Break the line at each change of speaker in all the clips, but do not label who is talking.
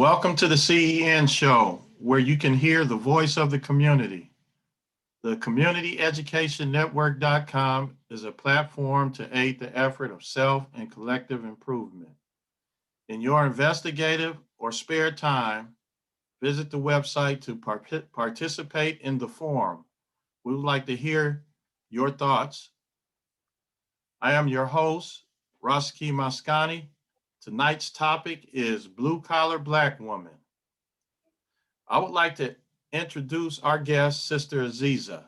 Welcome to the CEN show, where you can hear the voice of the community. The CommunityEducationNetwork.com is a platform to aid the effort of self and collective improvement. In your investigative or spare time, visit the website to participate in the forum. We would like to hear your thoughts. I am your host, Roski Maskani. Tonight's topic is Blue Collar Black Woman. I would like to introduce our guest, Sister Azizah.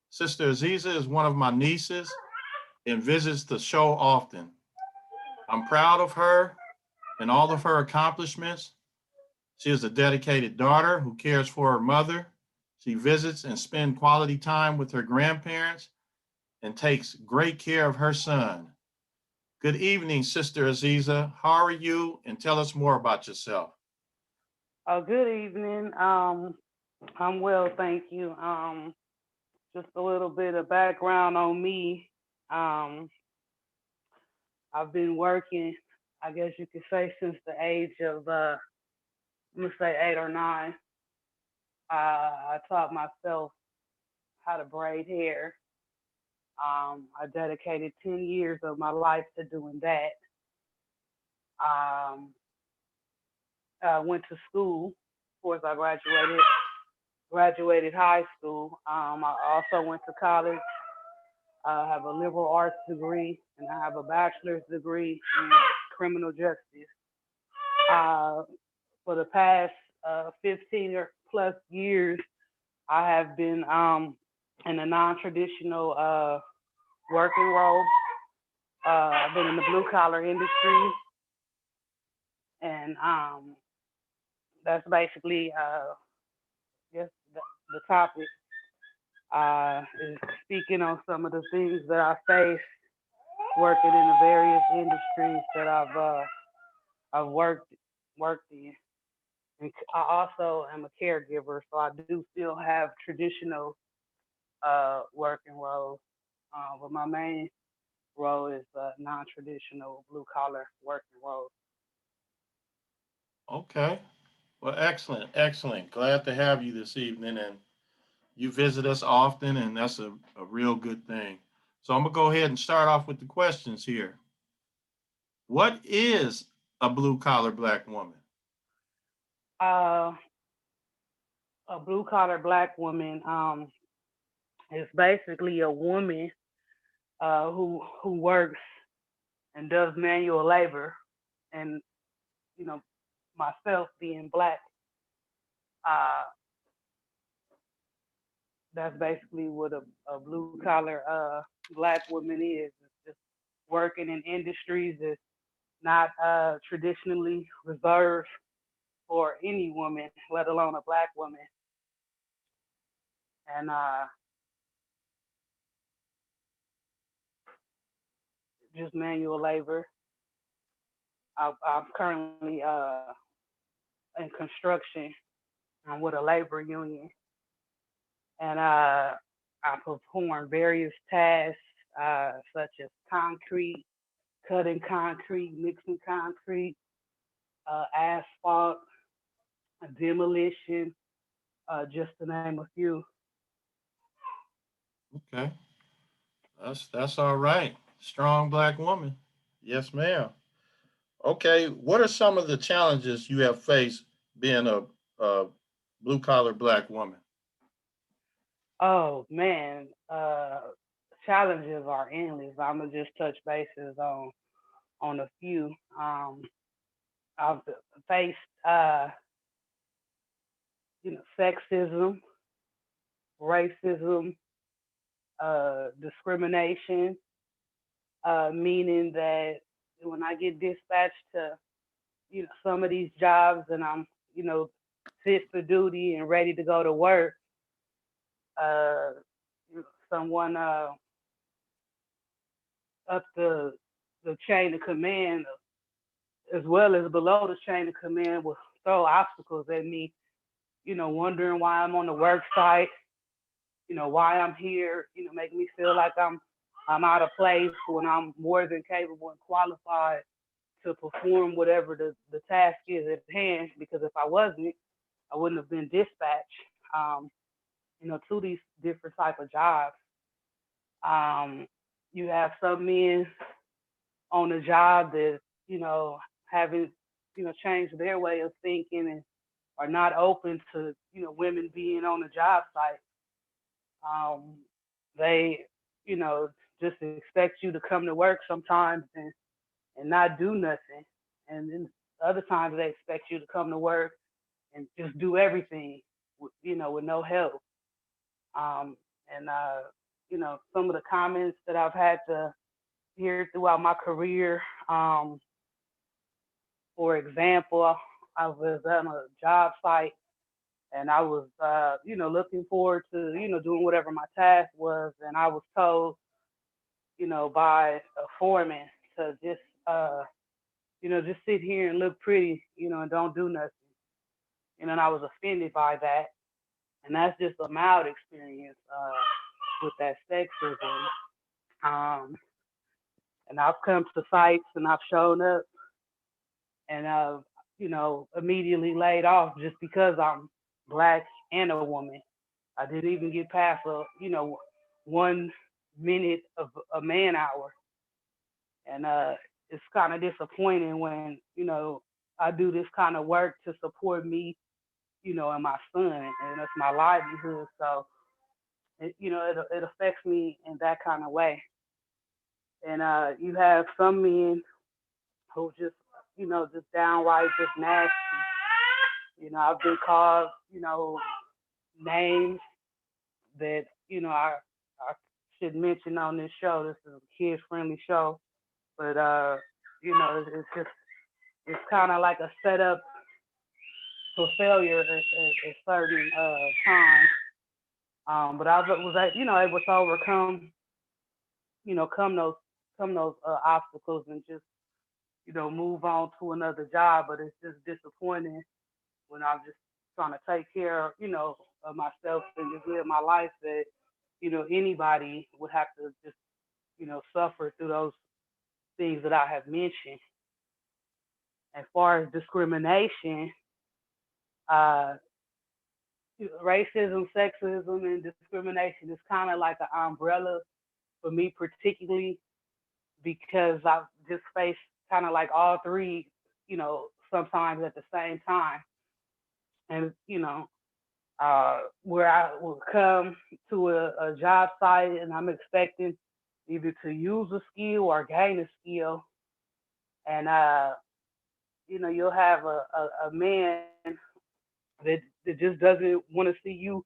Sister Azizah is one of my nieces and visits the show often. I'm proud of her and all of her accomplishments. She is a dedicated daughter who cares for her mother. She visits and spends quality time with her grandparents and takes great care of her son. Good evening, Sister Azizah. How are you? And tell us more about yourself.
Good evening. I'm well, thank you. Just a little bit of background on me. Um, I've been working, I guess you could say, since the age of, I'm gonna say 8 or 9. I taught myself how to braid hair. I dedicated 10 years of my life to doing that. Um, I went to school. Of course, I graduated high school. I also went to college. I have a liberal arts degree and I have a bachelor's degree in criminal justice. Uh, for the past 15 or plus years, I have been in a non-traditional working role. I've been in the blue collar industry, and that's basically just the topic. Is speaking on some of the things that I face working in the various industries that I've worked in. And I also am a caregiver, so I do still have traditional working roles, but my main role is non-traditional blue collar working role.
Okay. Well, excellent, excellent. Glad to have you this evening. And you visit us often, and that's a real good thing. So I'm going to go ahead and start off with the questions here. What is a blue collar black woman?
Uh, a blue collar black woman is basically a woman who works and does manual labor, and you know myself being black, uh, that's basically what a blue collar black woman is. It's just working in industries that's not traditionally reserved for any woman, let alone a black woman, and just manual labor. I'm currently in construction. I'm with a labor union, and I perform various tasks such as concrete, cutting concrete, mixing concrete, asphalt, demolition, just to name a few.
Okay. That's all right. Strong black woman. Yes, ma'am. Okay. What are some of the challenges you have faced being a blue collar black woman?
Oh man, challenges are endless. I'm gonna just touch bases on a few. I've faced sexism, racism, discrimination, meaning that when I get dispatched to some of these jobs and I'm fit for duty and ready to go to work, uh, someone up the chain of command as well as below the chain of command will throw obstacles at me, wondering why I'm on the work site, why I'm here, make me feel like I'm out of place when I'm more than capable and qualified to perform whatever the task is at hand. Because if I wasn't, I wouldn't have been dispatched, um, to these different type of jobs. Um, you have some men on a job that haven't changed their way of thinking and are not open to women being on the job site. Um, they just expect you to come to work sometimes and not do nothing, and then other times they expect you to come to work and just do everything with no help. Um, and some of the comments that I've had to hear throughout my career. For example, I was on a job site and I was, looking forward to, doing whatever my task was. And I was told, by a foreman to just sit here and look pretty, and don't do nothing. And I was offended by that. And that's just a mild experience with that sexism. Um, and I've come to sites and I've shown up and immediately laid off just because I'm black and a woman. I didn't even get past 1 minute of a man hour, and it's kind of disappointing when I do this kind of work to support me, and my son, and it's my livelihood. So it affects me in that kind of way. And you have some men who just downright just nasty. I've been called, names that, I should mention on this show. This is a kid-friendly show, but it's just it's kind of like a setup for failure at certain times. But I was, able to overcome, come those obstacles and just, move on to another job. But it's just disappointing when I'm just trying to take care, of myself and just live my life that, anybody would have to just, suffer through those things that I have mentioned. As far as discrimination, uh, racism, sexism, and discrimination is kind of like an umbrella for me, particularly because I've just faced kind of like all three, sometimes at the same time. And, where I will come to a job site and I'm expecting either to use a skill or gain a skill. And, you'll have a man that just doesn't want to see you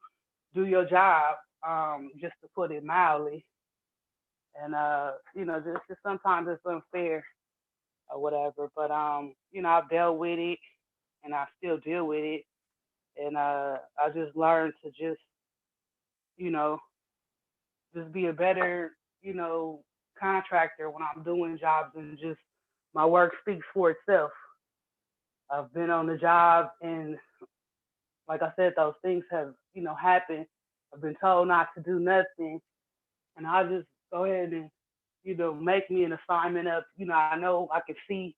do your job, just to put it mildly. And, just sometimes it's unfair or whatever. But, I've dealt with it and I still deal with it. And I just learned to you know, just be a better, contractor when I'm doing jobs and just my work speaks for itself. I've been on the job and like I said, those things have, happened. I've been told not to do nothing and I'll just go ahead and, make me an assignment of, I know I can see,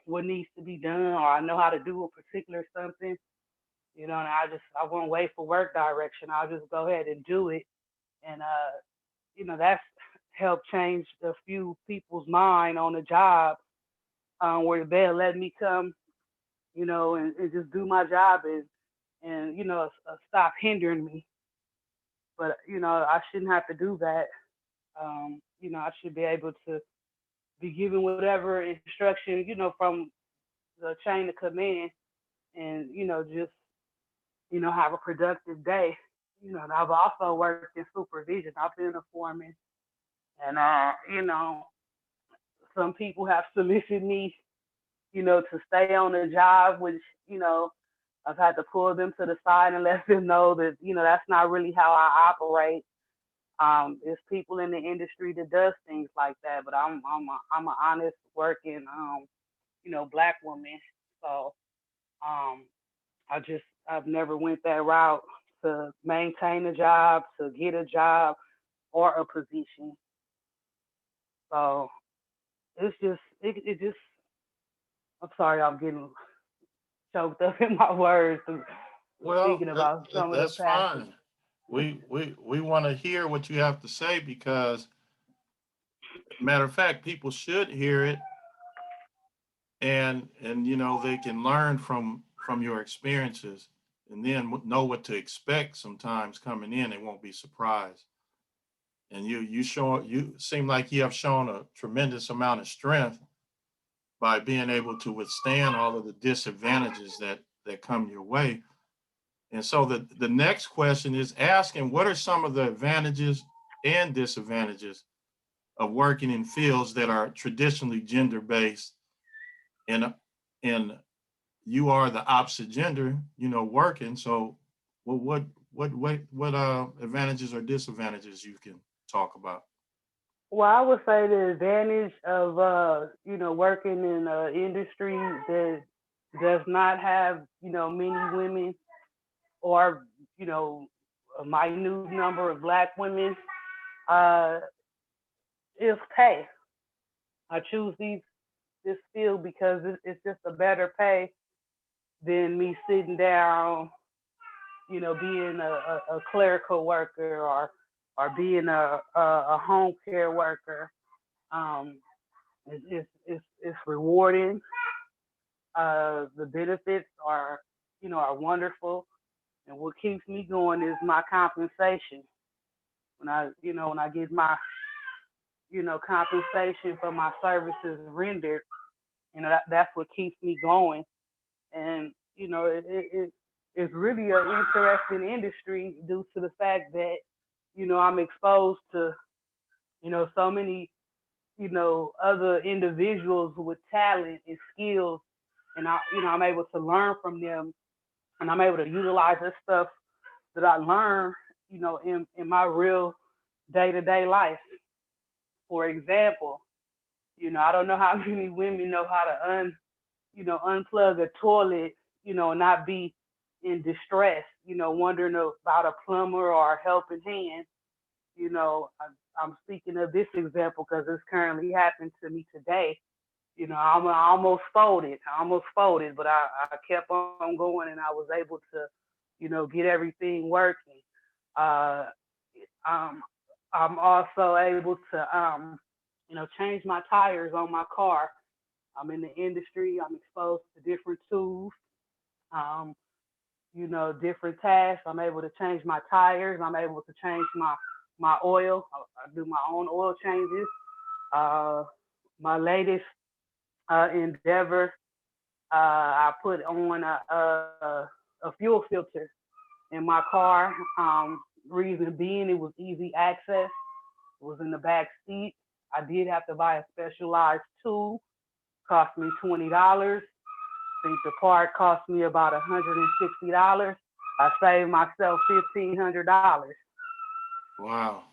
what needs to be done or I know how to do a particular something, and I won't wait for work direction. I'll just go ahead and do it. And that's helped change a few people's mind on the job, where they'll let me come, and just do my job and stop hindering me. But I shouldn't have to do that. I should be able to be given whatever instruction, from the chain of command, and just have a productive day. And I've also worked in supervision. I've been a foreman, and some people have solicited me, to stay on the job, which I've had to pull them to the side and let them know that that's not really how I operate. There's people in the industry that does things like that, but I'm an honest working black woman, so um, I've never went that route to maintain a job, to get a job or a position. So it just I'm sorry, I'm getting choked up in my words
Well,
thinking about some of the
that's
passages.
fine. We want to hear what you have to say because, matter of fact, people should hear it, and they can learn from your experiences, and then know what to expect. Sometimes coming in, they won't be surprised. And you seem like you have shown a tremendous amount of strength by being able to withstand all of the disadvantages that come your way. And so the next question is asking, what are some of the advantages and disadvantages of working in fields that are traditionally gender based, and and you are the opposite gender, working. So what advantages or disadvantages you can talk about?
Well, I would say the advantage of working in an industry that does not have many women or you know a minute number of black women uh, is pay. I choose this field because it's just a better pay than me sitting down, being a clerical worker or being a home care worker. Um, it's rewarding. The benefits are wonderful, and what keeps me going is my compensation. When I get my compensation for my services rendered, that's what keeps me going. And it's really an interesting industry due to the fact that I'm exposed to so many other individuals with talent and skills, and I'm able to learn from them, and I'm able to utilize this stuff that I learn in my real day-to-day life. For example, I don't know how many women know how to unplug a toilet, and not be in distress, wondering about a plumber or a helping hand. I'm speaking of this example because it's currently happened to me today. I almost folded. But I kept on going, and I was able to, get everything working. Uh, um, I'm also able to, change my tires on my car. I'm in the industry. I'm exposed to different tools, um, different tasks. I'm able to change my tires. I'm able to change my oil. I do my own oil changes. Uh, my latest endeavor, I put on a fuel filter in my car. Reason being, it was easy access. It was in the back seat. I did have to buy a specialized tool. Cost me $20. I think the part cost me about $160. I saved myself $1,500.
Wow.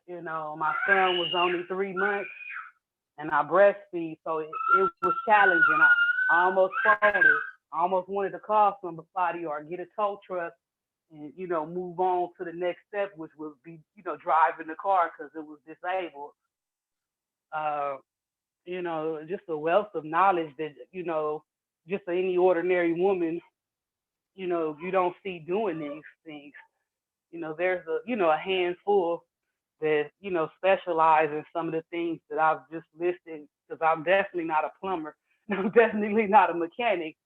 And, my son was only 3 months, and I breastfeed, so it was challenging. I almost folded. I almost wanted to call somebody or get a tow truck and move on to the next step, which would be driving the car because it was disabled. Uh, just a wealth of knowledge that just any ordinary woman you don't see doing these things. There's a handful that specialize in some of the things that I've just listed, because I'm definitely not a plumber. I'm definitely not a mechanic,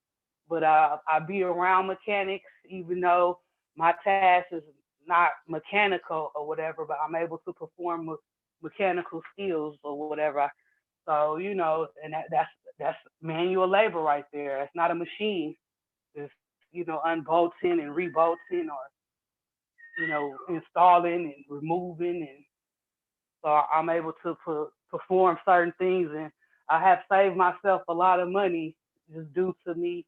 but I be around mechanics, even though my task is not mechanical or whatever, but I'm able to perform mechanical skills or whatever. So and that's manual labor right there. It's not a machine. It's unbolting and rebolting, or installing and removing, and so I'm able to perform certain things, and I have saved myself a lot of money just due to me,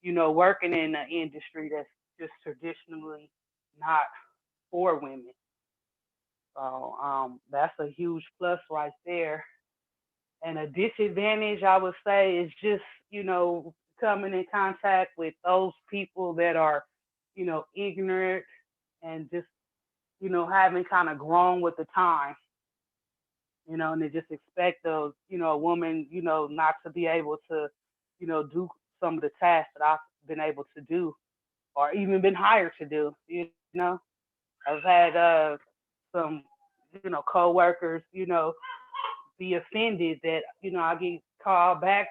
working in an industry that's just traditionally not for women. So that's a huge plus right there. And a disadvantage, I would say, is just coming in contact with those people that are ignorant and just having kind of grown with the time, and they just expect a woman, not to be able to, do some of the tasks that I've been able to do or even been hired to do. I've had some, coworkers, be offended that, I get called back,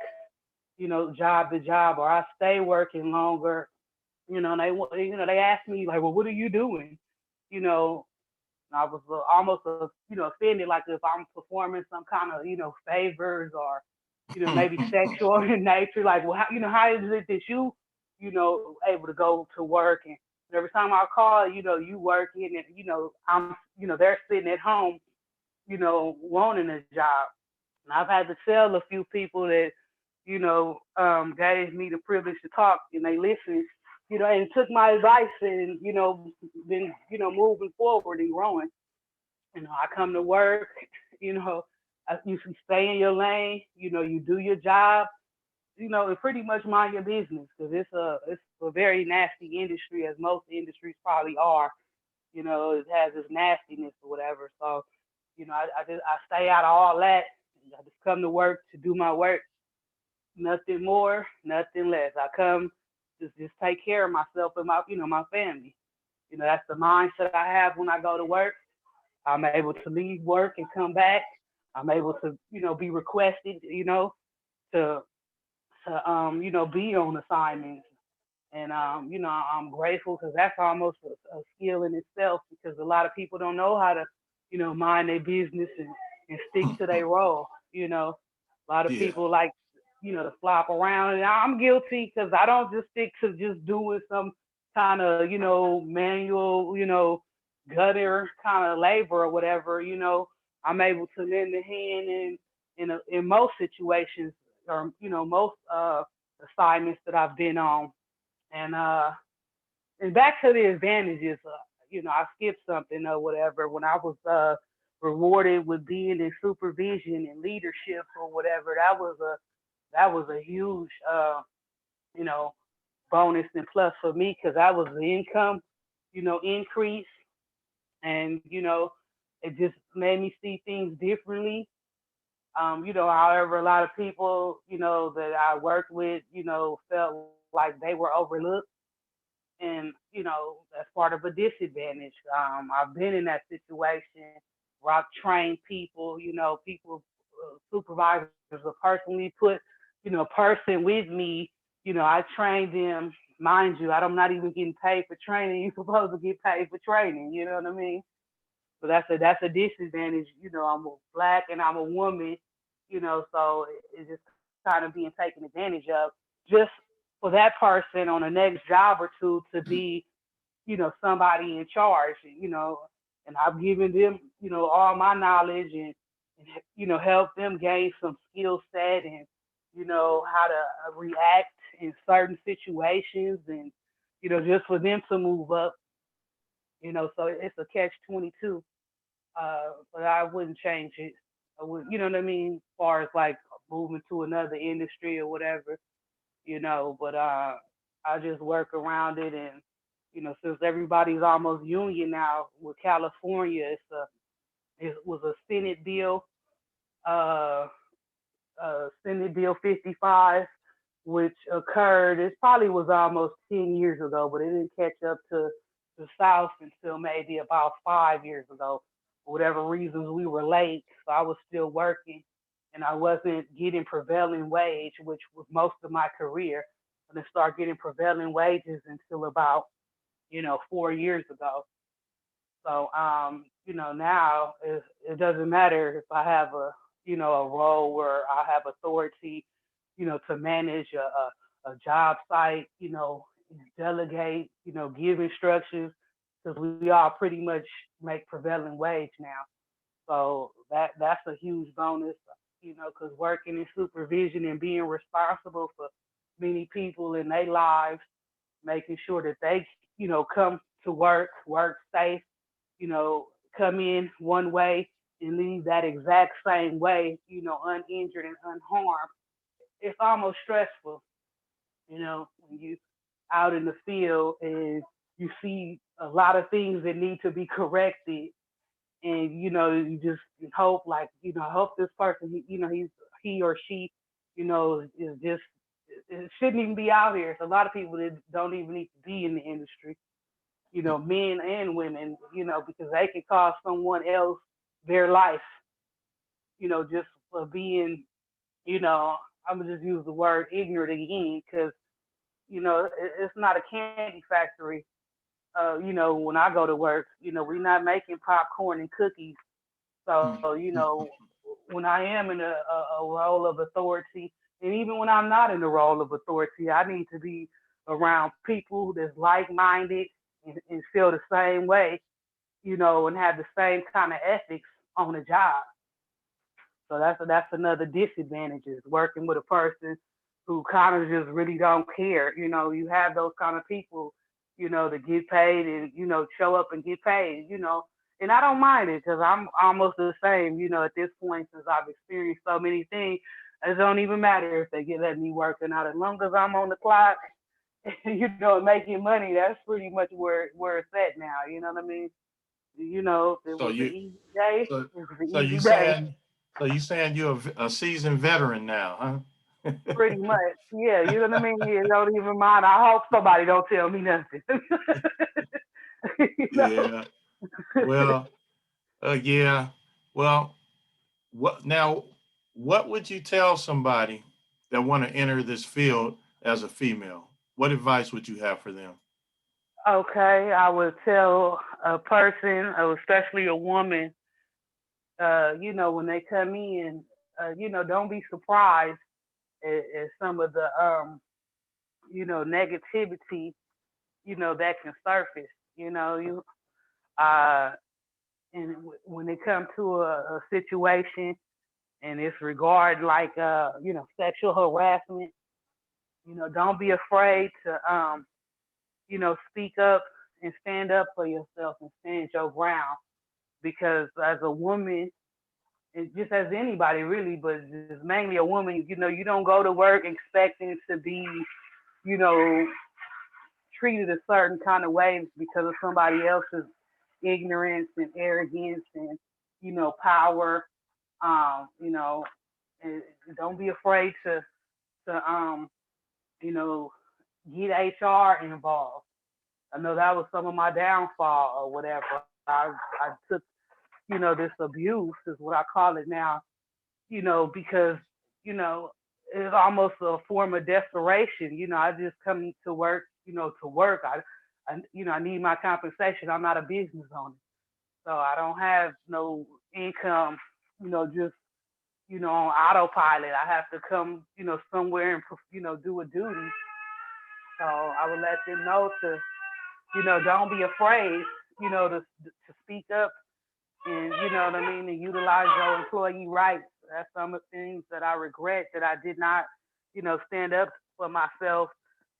job to job, or I stay working longer, and they ask me like, well, what are you doing? You know, and I was almost, offended, like if I'm performing some kind of, favors or, maybe sexual in nature. Like, well, how is it that able to go to work and every time I call, you working and, they're sitting at home, wanting a job. And I've had to tell a few people that, gave me the privilege to talk and they listened, and took my advice and, been, moving forward and growing. I come to work, you know, you can stay in your lane, you do your job, and pretty much mind your business because it's a very nasty industry as most industries probably are. It has this nastiness or whatever. So, I stay out of all that. I just come to work to do my work, nothing more, nothing less. I come just take care of myself and my family. That's the mindset I have when I go to work. I'm able to leave work and come back. I'm able to, be requested, to be on assignments. And I'm grateful because that's almost a skill in itself because a lot of people don't know how to, mind their business and stick to their role. A lot of
Yeah.
people like, to flop around, and I'm guilty because I don't just stick to just doing some kind of, manual, gutter kind of labor or whatever. I'm able to lend a hand in most situations or most assignments that I've been on. And back to the advantages, I skipped something or whatever when I was rewarded with being in supervision and leadership or whatever. That was a huge you know bonus and plus for me because that was the income increase and it just made me see things differently. However, a lot of people, that I worked with, felt like they were overlooked. And, that's part of a disadvantage. I've been in that situation where I've trained people, people, supervisors will personally put, a person with me, I trained them. Mind you, I'm not even getting paid for training. You're supposed to get paid for training, you know what I mean? So that's a disadvantage. I'm a black and I'm a woman, so it's just kind of being taken advantage of just for that person on the next job or two to be, somebody in charge, and I've given them, all my knowledge and help them gain some skill set and, how to react in certain situations and, just for them to move up, so it's a catch 22 but I wouldn't change it. I would, you know what I mean? As far as like moving to another industry or whatever, but I just work around it and, since everybody's almost union now with California, it was a Senate bill, uh, Senate Bill 55, which occurred, it probably was almost 10 years ago, but it didn't catch up to the South until maybe about 5 years ago. For whatever reasons, we were late, so I was still working and I wasn't getting prevailing wage, which was most of my career. I didn't start getting prevailing wages until about, 4 years ago. So, now it doesn't matter if I have a role where I have authority, to manage a job site, delegate, give instructions, because we all pretty much make prevailing wage now. So that's a huge bonus, because working in supervision and being responsible for many people in their lives, making sure that they, come to work safe, you know, come in one way and leave that exact same way, uninjured and unharmed. It's almost stressful, when you out in the field and you see a lot of things that need to be corrected and you just hope like, hope this person he or she, is just it shouldn't even be out here. It's a lot of people that don't even need to be in the industry, men and women, because they can cost someone else their life, just for being, you know, I'm gonna just use the word ignorant again, because it's not a candy factory. When I go to work, we're not making popcorn and cookies. So, when I am in a role of authority, and even when I'm not in the role of authority, I need to be around people that's like-minded and feel the same way, and have the same kind of ethics on the job. So that's another disadvantage is working with a person who kind of just really don't care. You have those kind of people, to get paid and show up and get paid. And I don't mind it because I'm almost the same. At this point, since I've experienced so many things, it don't even matter if they get let me working out as long as I'm on the clock. Making money. That's pretty much where it's at now. You know what I mean? If it
So
was an
you
easy day,
so
it was an
so you
easy day.
saying you're a seasoned veteran now, huh?
Pretty much. Yeah, you know what I mean? Yeah, don't even mind. I hope somebody don't tell me nothing. you know?
Yeah. Well, yeah. Well, what now? What would you tell somebody that want to enter this field as a female? What advice would you have for them?
Okay, I would tell a person, especially a woman, when they come in, don't be surprised at some of the, negativity, that can surface. You, uh, and when it comes to a situation and it's regard like sexual harassment, don't be afraid to speak up and stand up for yourself and stand your ground, because as a woman, and just as anybody really, but just mainly a woman, you don't go to work expecting to be you know treated a certain kind of way because of somebody else's ignorance and arrogance and power. um you know and don't be afraid to you know, get HR involved. I know that was some of my downfall or whatever. I took, this abuse is what I call it now, because, you know, it's almost a form of desperation. I just come to work, to work. I need my compensation. I'm not a business owner. So I don't have no income, just, on autopilot. I have to come, somewhere and, do a duty. So I would let them know to, don't be afraid, to speak up and, what I mean, and utilize your employee rights. That's some of the things that I regret that I did not, stand up for myself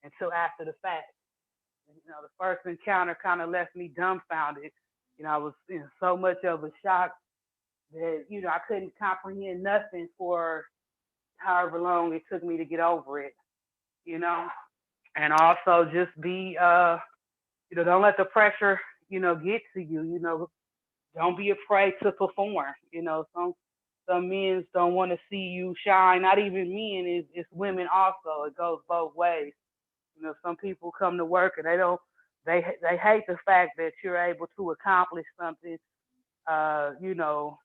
until after the fact. The first encounter kind of left me dumbfounded. I was in so much of a shock that, I couldn't comprehend nothing for however long it took me to get over it, you know? And also just be don't let the pressure get to you. Don't be afraid to perform. Some men don't want to see you shine. Not even men, it's women also. It goes both ways. Some people come to work and they hate the fact that you're able to accomplish something you know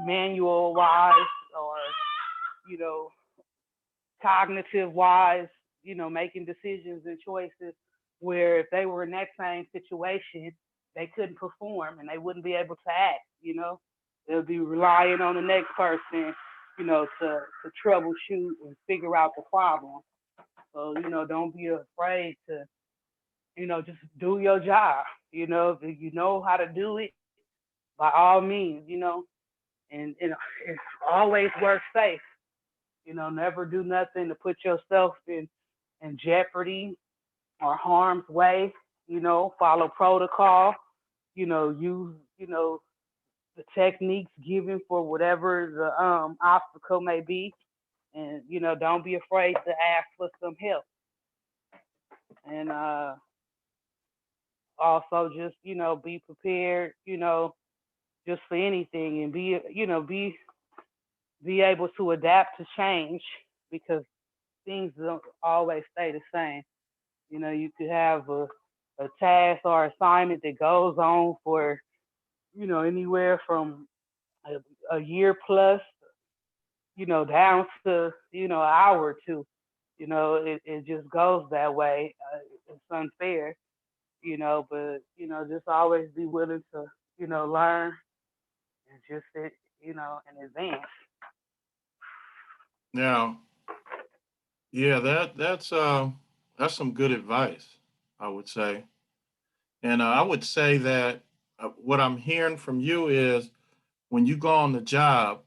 manual wise or you know cognitive wise, making decisions and choices where if they were in that same situation, they couldn't perform and they wouldn't be able to act. They'll be relying on the next person, to troubleshoot and figure out the problem. So, don't be afraid to, just do your job. If you know how to do it, by all means, and it's always work safe. Never do nothing to put yourself in jeopardy or harm's way. Follow protocol. Use the techniques given for whatever the obstacle may be, and don't be afraid to ask for some help. And also just be prepared. Just for anything, and be able to adapt to change because things don't always stay the same. You could have a task or assignment that goes on for, anywhere from a year plus, down to, an hour or two. It just goes that way. It's unfair, but, just always be willing to, learn and just, in advance.
Now, yeah, that's some good advice, I would say. And I would say that what I'm hearing from you is when you go on the job,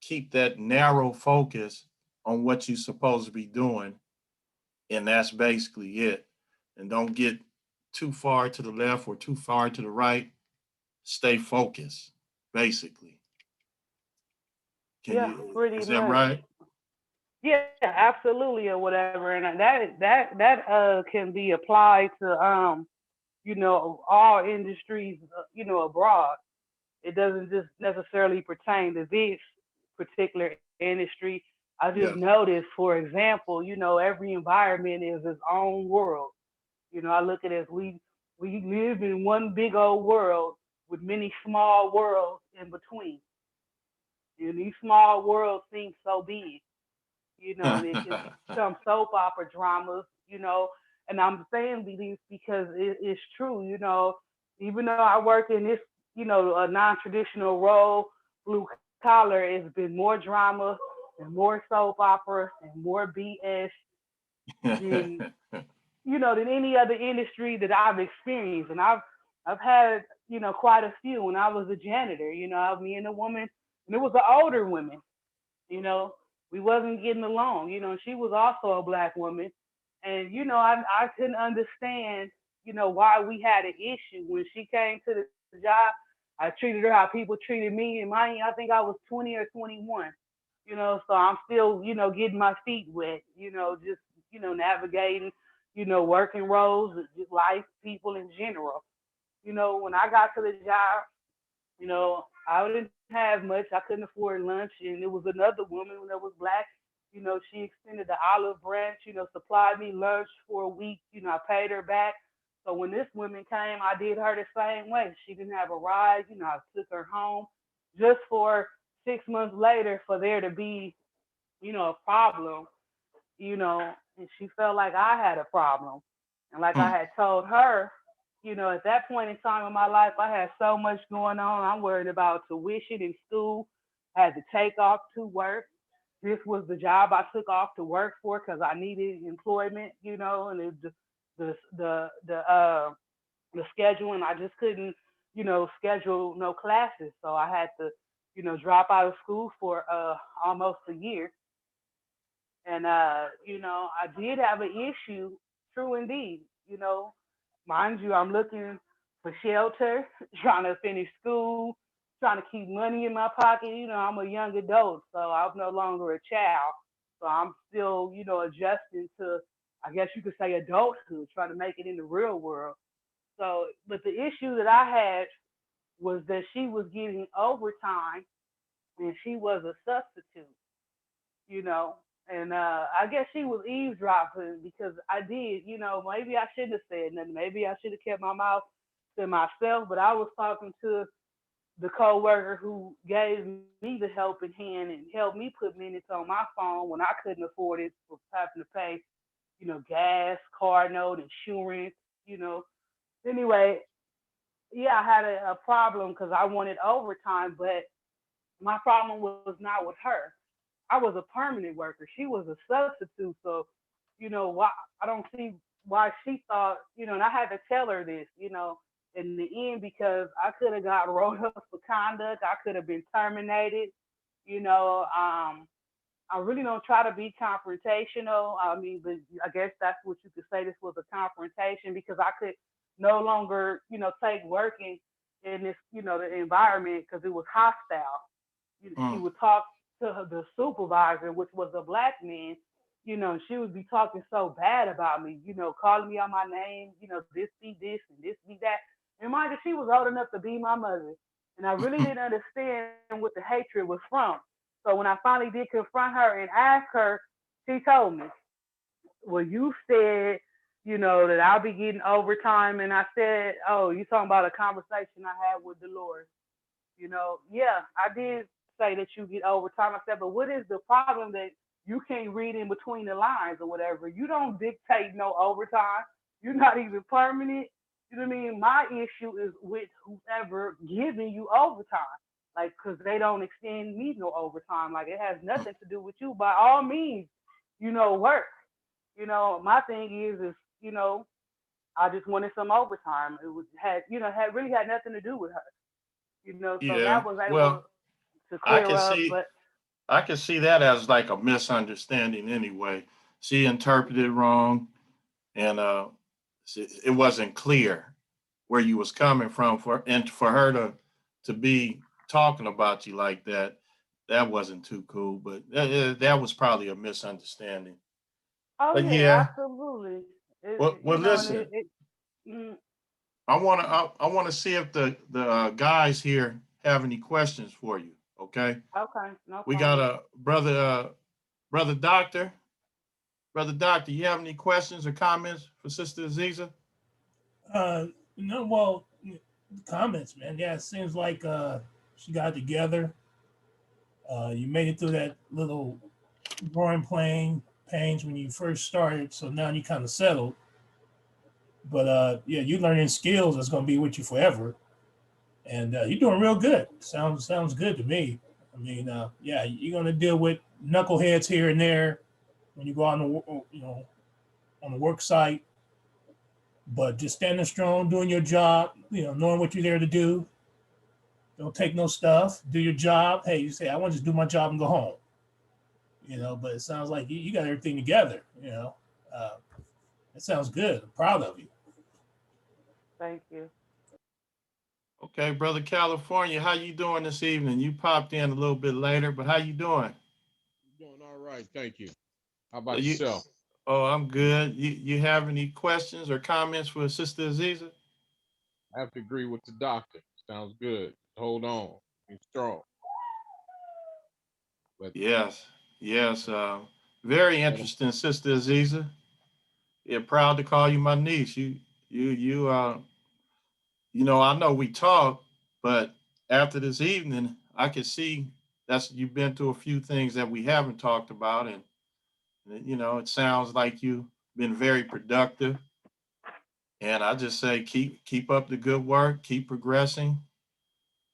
keep that narrow focus on what you're supposed to be doing, and that's basically it. And don't get too far to the left or too far to the right. Stay focused, basically. Can
Yeah,
you?
pretty
Is that
much.
right?
Yeah, absolutely, or whatever, and that can be applied to all industries, abroad. It doesn't just necessarily pertain to this particular industry. I just
Yes.
noticed, for example, every environment is its own world. I look at it as we live in one big old world with many small worlds in between. And these small worlds seem so big, and it can become soap opera dramas, and I'm saying these because it's true, even though I work in this, a non-traditional role, blue collar, it's been more drama and more soap opera and more BS than, than any other industry that I've experienced. And I've had, quite a few when I was a janitor, me and a woman, and it was an older woman, you know, we wasn't getting along. She was also a black woman, and I couldn't understand, why we had an issue when she came to the job. I treated her how people treated me, and mind you, I think I was 20 or 21. So I'm still, getting my feet wet. Just navigating, working roles, just life, people in general. When I got to the job, I didn't have much. I couldn't afford lunch, and it was another woman that was black. She extended the olive branch. Supplied me lunch for a week. I paid her back. So when this woman came, I did her the same way. She didn't have a ride. I took her home, just for 6 months later for there to be, a problem, and she felt like I had a problem. And like I
Hmm.
had told her, at that point in time in my life, I had so much going on. I'm worried about tuition in school. I had to take off to work. This was the job I took off to work for because I needed employment, and the the the uh the scheduling. I just couldn't, schedule no classes, so I had to, drop out of school for almost a year. And I did have an issue, true indeed. Mind you, I'm looking for shelter, trying to finish school, trying to keep money in my pocket. I'm a young adult, so I'm no longer a child. So I'm still, adjusting to, I guess you could say, adulthood, trying to make it in the real world. So, but the issue that I had was that she was getting overtime and she was a substitute, you know. And I guess she was eavesdropping because I did, maybe I shouldn't have said nothing. Maybe I should have kept my mouth to myself, but I was talking to the coworker who gave me the helping hand and helped me put minutes on my phone when I couldn't afford it for having to pay, gas, car note, insurance, you know. Anyway, yeah, I had a problem because I wanted overtime, but my problem was not with her. I was a permanent worker. She was a substitute. So, why I don't see why she thought, and I had to tell her this, in the end because I could have got rolled up for conduct. I could have been terminated. You know, I really don't try to be confrontational. I mean, but I guess that's what you could say. This was a confrontation because I could no longer, take working in this, the environment because it was hostile. She
Hmm.
would talk to the supervisor, which was a black man, and she would be talking so bad about me, calling me on my name, this be this and this be that. And mind you, she was old enough to be my mother. And I really didn't understand what the hatred was from. So when I finally did confront her and ask her, she told me. well, you said, that I'll be getting overtime. And I said, oh, you talking about a conversation I had with Dolores. Yeah, I did say that you get overtime. I said, but what is the problem that you can't read in between the lines or whatever? You don't dictate no overtime. You're not even permanent. You know what I mean? My issue is with whoever giving you overtime. Like, cause they don't extend me no overtime. Like, it has nothing to do with you. By all means, work. My thing is, I just wanted some overtime. It was had really had nothing to do with her. So
Yeah.
that was able
Well,
to
I
clear
can
up.
see
But
I can see that as like a misunderstanding anyway. She interpreted wrong, and it wasn't clear where you was coming from for her to be talking about you like that. That wasn't too cool, but that was probably a misunderstanding.
oh
But
yeah,
yeah,
absolutely.
well,
And
listen,
mm,
I wanna see if the guys here have any questions for you. Okay,
okay, no
we got
problem.
a brother doctor. Brother Doctor, you have any questions or comments for Sister Aziza?
Uh, no, well, comments, man. Yeah, it seems like she got it together. You made it through that little growing pains when you first started, so now you kind of settled. But yeah, you learning skills that's gonna be with you forever, and you're doing real good. Sounds good to me. I mean, yeah, you're gonna deal with knuckleheads here and there when you go on on the work site, but just standing strong, doing your job, knowing what you're there to do. Don't take no stuff. Do your job. Hey, you say, I want to just do my job and go home. But it sounds like you got everything together. Uh, it sounds good. I'm proud of you.
Thank you.
Okay, brother California, how you doing this evening? You popped in a little bit later, but how you doing?
Doing all right, thank you. How
So
about
you,
yourself?
oh, I'm good. You have any questions or comments for Sister Aziza?
I have to agree with the doctor. Sounds good. Hold on. Be strong. But
Yes, yes. Very
let him.
interesting, Sister Aziza. Yeah, proud to call you my niece. I know we talk, but after this evening, I can see that's you've been through a few things that we haven't talked about, and it sounds like you've been very productive. And I just say keep up the good work, keep progressing,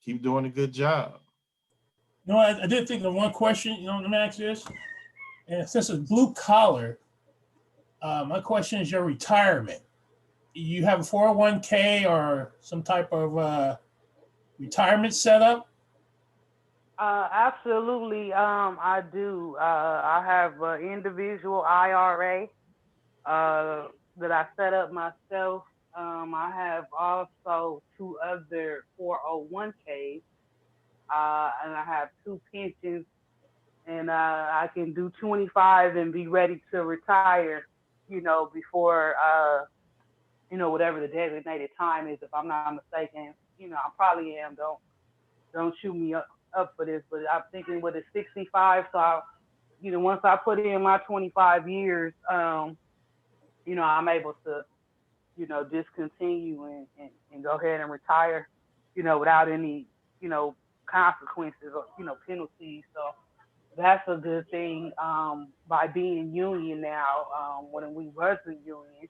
keep doing a good job.
I did think of one question. Let me ask this. And since it's blue collar, my question is your retirement. You have a 401k or some type of retirement setup?
Absolutely. I do. I have an individual IRA that I set up myself. I have also two other 401ks, and I have two pensions, and I can do 25 and be ready to retire, before, whatever the designated time is, if I'm not mistaken. I probably am. Don't shoot me up for this, but I'm thinking with a 65. So once I put in my 25 years, I'm able to, discontinue and go ahead and retire, without any, you know, consequences or, penalties. So that's a good thing. By being union now, when we wasn't union,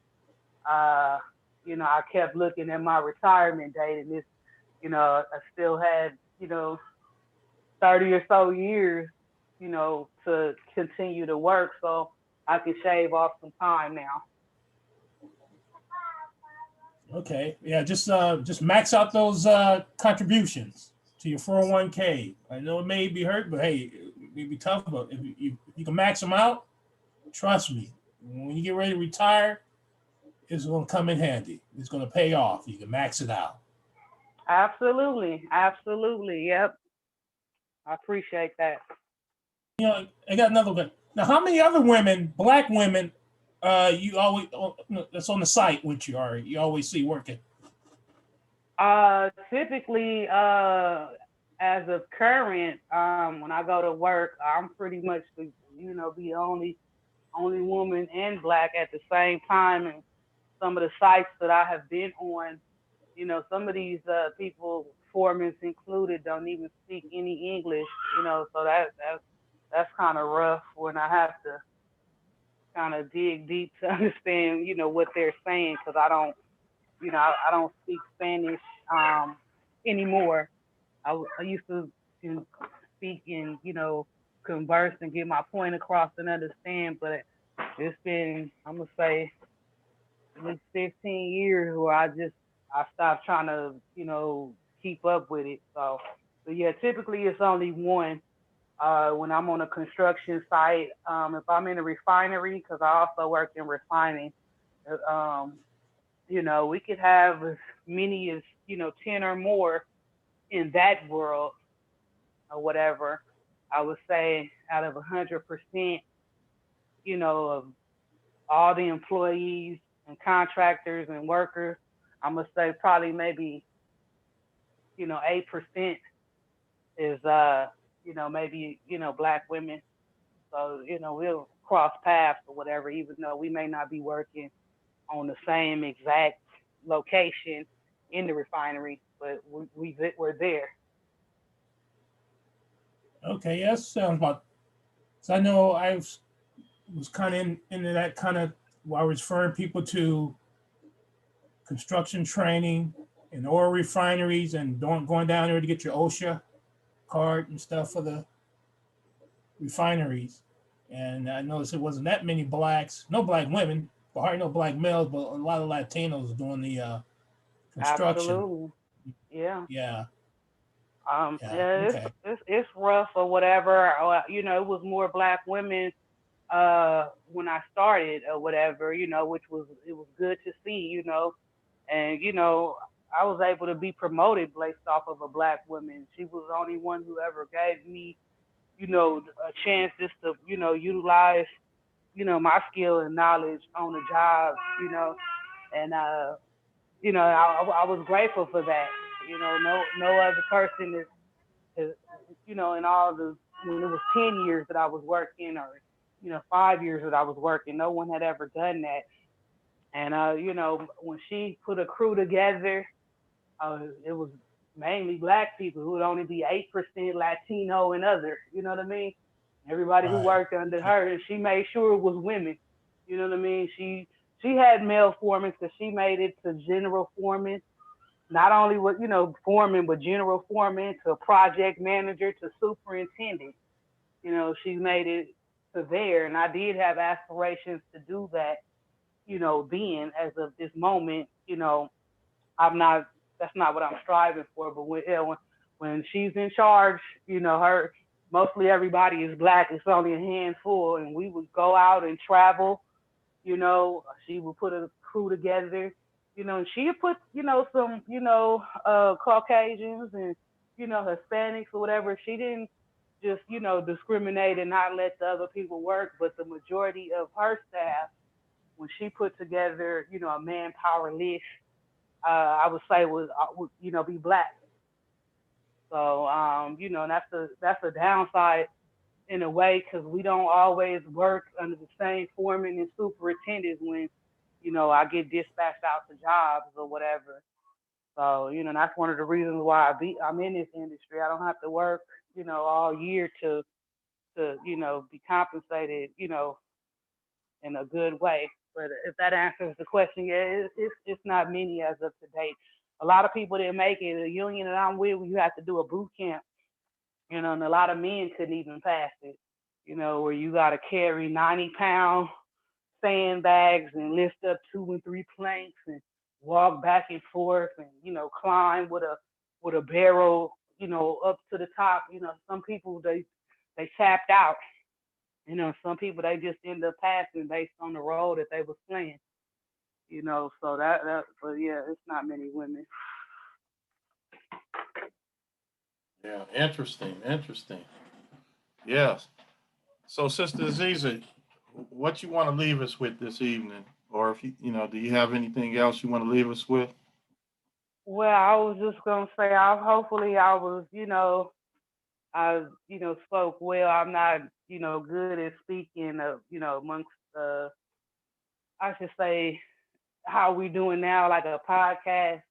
uh, I kept looking at my retirement date, and this, I still had, 30 or so years, to continue to work. So I can shave off some time now.
Okay, yeah, just max out those contributions to your 401k. I know it may be hurt, but hey, it may be tough. But if you can max them out, trust me, when you get ready to retire, it's going to come in handy. It's going to pay off. You can max it out.
Absolutely. Absolutely. Yep. I appreciate that.
I got another one. Now, how many other women, black women, you always that's on the site with you, or you always see working?
Typically, as of current, when I go to work, I'm pretty much the only only woman and black at the same time. And some of the sites that I have been on, some of these people, foremen included, don't even speak any English. So that's kind of rough when I have to kind of dig deep to understand, what they're saying because I don't speak Spanish anymore. I used to speak and converse and get my point across and understand, but it's been, I'm gonna say, at least 15 years where I stopped trying to keep up with it. So yeah, typically it's only one. When I'm on a construction site, if I'm in a refinery, because I also work in refining, um, we could have as many as 10 or more in that world or whatever. I would say out of 100%, of all the employees and contractors and workers, I'm gonna say probably maybe 8% is maybe black women. So we'll cross paths or whatever, even though we may not be working on the same exact location in the refinery, but we're there.
Okay, yes, sounds about. So I know was kind of into that kind of while I was referring people to construction training and oil refineries and going down there to get your OSHA card and stuff for the refineries. And I noticed it wasn't that many blacks, no black women, but hardly no black males, but a lot of Latinos doing the construction.
Absolutely. Yeah.
Yeah, yeah,
Yeah,
okay,
it's rough or whatever. It was more black women when I started or whatever, which it was good to see, and I was able to be promoted based off of a black woman. She was the only one who ever gave me, a chance just to, utilize, my skill and knowledge on the job, and I was grateful for that. No other person is in all the when it was 10 years that I was working or 5 years that I was working, no one had ever done that. And when she put a crew together, it was mainly black people who would only be 8% Latino and other. You know what I mean? Everybody who
right,
worked under
okay,
her, and she made sure it was women. You know what I mean? She had male foremen because she made it to general foreman. Not only what foreman, but general foreman to project manager to superintendent. She made it to there, and I did have aspirations to do that. Then as of this moment, I'm not. That's not what I'm striving for. But when she's in charge, her mostly everybody is black. It's only a handful, and we would go out and travel. She would put a crew together. And she would put some Caucasians and Hispanics or whatever. She didn't just discriminate and not let the other people work, but the majority of her staff, when she put together a manpower list, I would say would be black. So and that's a downside in a way because we don't always work under the same foreman and superintendents when I get dispatched out to jobs or whatever. So that's one of the reasons why I'm in this industry. I don't have to work all year to be compensated in a good way. But if that answers the question, yeah, it's not many as of today. A lot of people didn't make it. The union that I'm with, you have to do a boot camp, and a lot of men couldn't even pass it. Where you got to carry 90-pound sandbags and lift up 2 and 3 planks and walk back and forth and climb with a barrel up to the top. Some people they tapped out. Some people they just end up passing based on the role that they was playing. So but yeah, it's not many women.
Yeah, interesting, interesting. Yes. So, Sister Aziza, what you want to leave us with this evening, or if do you have anything else you want to leave us with?
Well, I was just gonna say, hopefully I was, I spoke well. I'm not, good at speaking, amongst I should say, how we doing now, like a podcast.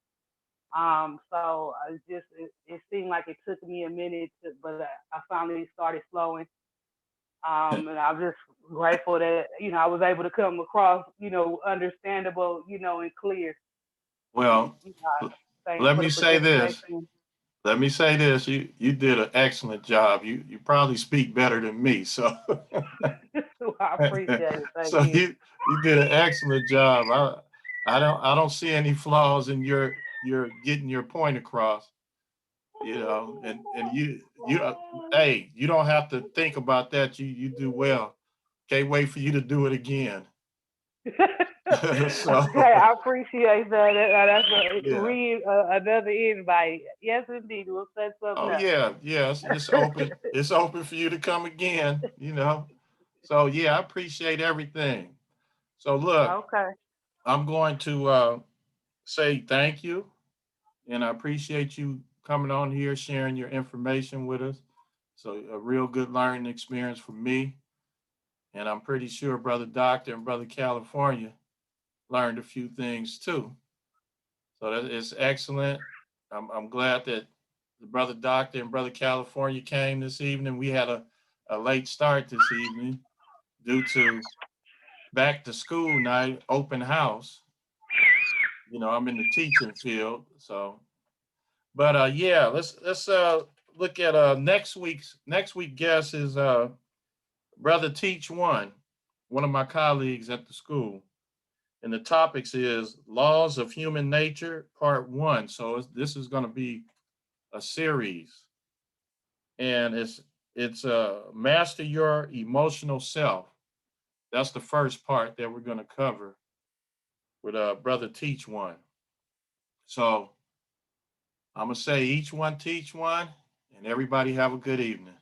So it seemed like it took me a minute, but I finally started flowing. And I'm just grateful that, I was able to come across, understandable, and clear.
Well,
Thanks
let
for
me
the
say this.
participation.
Let me say this. You did an excellent job. You probably speak better than me. So
I appreciate it. Thank
so
you.
you did an excellent job. I don't see any flaws in your getting your point across. And hey, you don't have to think about that. You do well. Can't wait for you to do it again. So
Okay, I appreciate that. That's
yeah.
another invite. Yes, indeed. We'll set something
Oh
up.
yeah, yeah. It's open. It's open for you to come again. So yeah, I appreciate everything. So look,
Okay.
I'm going to say thank you, and I appreciate you coming on here, sharing your information with us. So a real good learning experience for me, and I'm pretty sure Brother Doctor and Brother California learned a few things too. So that is excellent. I'm glad that the Brother Doctor and Brother California came this evening. We had a late start this evening due to back to school night, open house. I'm in the teaching field, so but yeah, let's look at next week guest is Brother Teach one of my colleagues at the school. And the topics is Laws of Human Nature, Part 1. So this is going to be a series, and it's master your emotional self. That's the first part that we're going to cover with Brother Teach So I'm gonna say each one teach one, and everybody have a good evening.